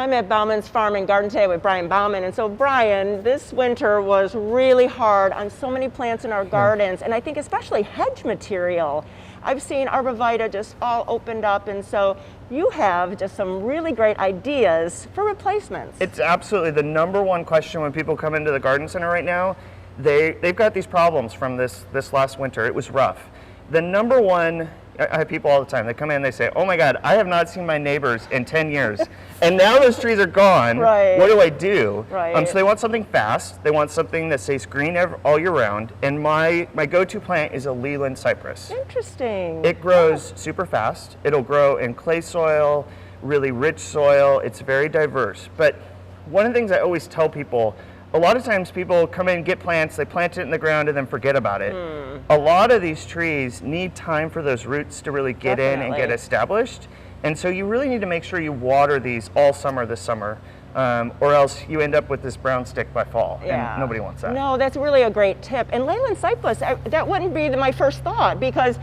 I'm at Bauman's Farm and Garden today with Brian Bauman, and so Brian, this winter was really hard on so many plants in our gardens, and I think especially hedge material. I've seen arborvitae just all opened up, and so you have just some really great ideas for replacements. It's absolutely the number one question when people come into the garden center right now. They've got these problems from this last winter. It was rough. The number one, I have people all the time, they come in and they say, oh my God, I have not seen my neighbors in 10 years. And now those trees are gone. Right. What do I do? Right. So they want something fast. They want something that stays green all year round. And my go-to plant is a Leyland Cypress. Interesting. It grows super fast. It'll grow in clay soil, really rich soil. It's very diverse. But one of the things I always tell people, a lot of times people come in, get plants, they plant it in the ground and then forget about it. A lot of these trees need time for those roots to really get in and get established. And so you really need to make sure you water these all summer this summer, or else you end up with this brown stick by fall, and nobody wants that. No, that's really a great tip. And Leyland Cypress, that wouldn't be my first thought, because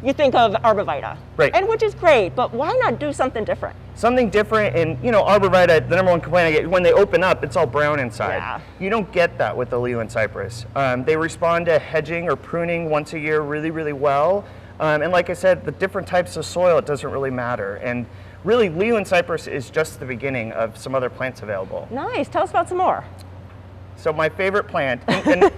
you think of arborvitae, right? And which is great, but why not do something different? Something different, and arborvitae, the number one complaint I get, when they open up, it's all brown inside. Yeah. You don't get that with the Leyland Cypress. They respond to hedging or pruning once a year really, really well. And like I said, the different types of soil, it doesn't really matter. And really, Leyland Cypress is just the beginning of some other plants available. Nice, tell us about some more. So my favorite plant, and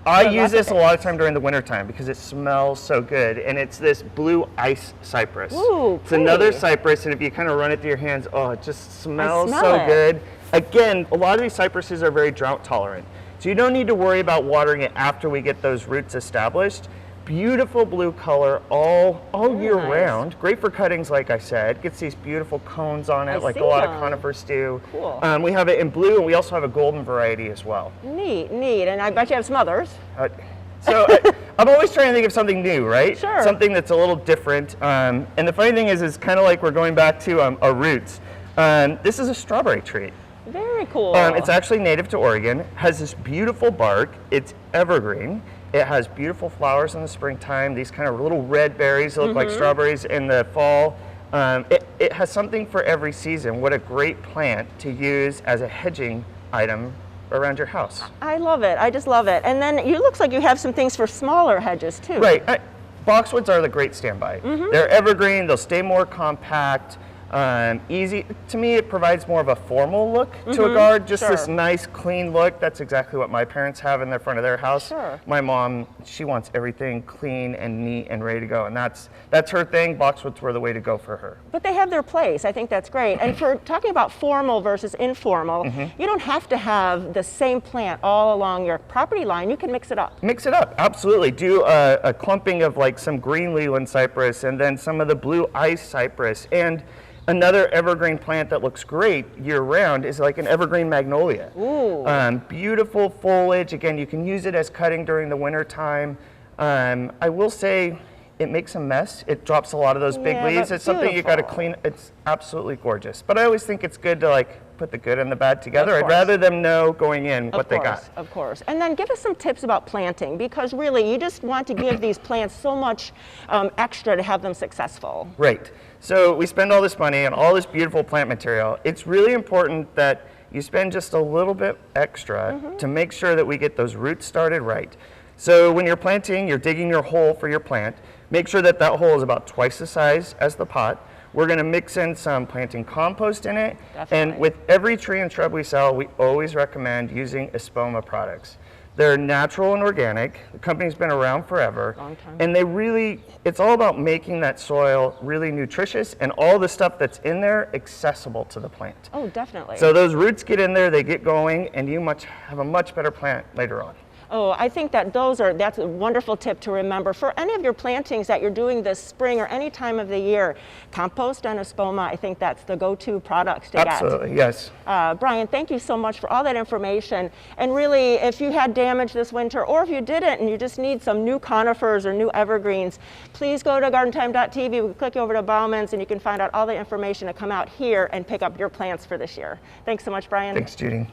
I use this a lot of time during the winter time because it smells so good, and it's this blue Ice Cypress. Ooh, it's another cypress, and if you kind of run it through your hands, oh, it just smells so good. Again, a lot of these cypresses are very drought tolerant, so you don't need to worry about watering it after we get those roots established. Beautiful blue color all year round. Great for cuttings, like I said. Gets these beautiful cones on it, like a lot of conifers do. Cool. We have it in blue, and we also have a golden variety as well. Neat, neat. And I bet you have some others. I'm always trying to think of something new, right? Sure. Something that's a little different. And the funny thing is it's kind of like we're going back to our roots. This is a strawberry tree. Very cool. It's actually native to Oregon. Has this beautiful bark. It's evergreen. It has beautiful flowers in the springtime, these kind of little red berries that look like strawberries in the fall. It has something for every season. What a great plant to use as a hedging item around your house. I love it. I just love it. And then it looks like you have some things for smaller hedges too. Right. Boxwoods are the great standby. They're evergreen. They'll stay more compact. Easy. To me, it provides more of a formal look to a garden, just this nice, clean look. That's exactly what my parents have in the front of their house. Sure. My mom, she wants everything clean and neat and ready to go, and that's her thing. Boxwoods were the way to go for her. But they have their place. I think that's great. And for talking about formal versus informal, you don't have to have the same plant all along your property line. You can mix it up. Mix it up, absolutely. Do a clumping of like some green Leyland Cypress and then some of the blue Ice Cypress. And another evergreen plant that looks great year-round is like an evergreen Magnolia. Ooh. Beautiful foliage. Again, you can use it as cutting during the winter time. I will say it makes a mess. It drops a lot of those big leaves. It's something you got to clean. It's absolutely gorgeous. But I always think it's good to like put the good and the bad together. I'd rather them know going in what they got. Of course. And then give us some tips about planting, because really you just want to give these plants so much extra to have them successful. Right. So we spend all this money on all this beautiful plant material. It's really important that you spend just a little bit extra to make sure that we get those roots started right. So when you're planting, you're digging your hole for your plant. Make sure that that hole is about twice the size as the pot. We're going to mix in some planting compost in it. Definitely. And with every tree and shrub we sell, we always recommend using Espoma products. They're natural and organic. The company's been around forever. Long time. And it's all about making that soil really nutritious and all the stuff that's in there accessible to the plant. Oh, definitely. So those roots get in there, they get going, and you have a much better plant later on. Oh, I think that that's a wonderful tip to remember. For any of your plantings that you're doing this spring or any time of the year, compost and Espoma, I think that's the go-to products to Absolutely, yes. Brian, thank you so much for all that information. And really, if you had damage this winter, or if you didn't and you just need some new conifers or new evergreens, please go to gardentime.tv. We can click over to Bauman's and you can find out all the information to come out here and pick up your plants for this year. Thanks so much, Brian. Thanks, Judy.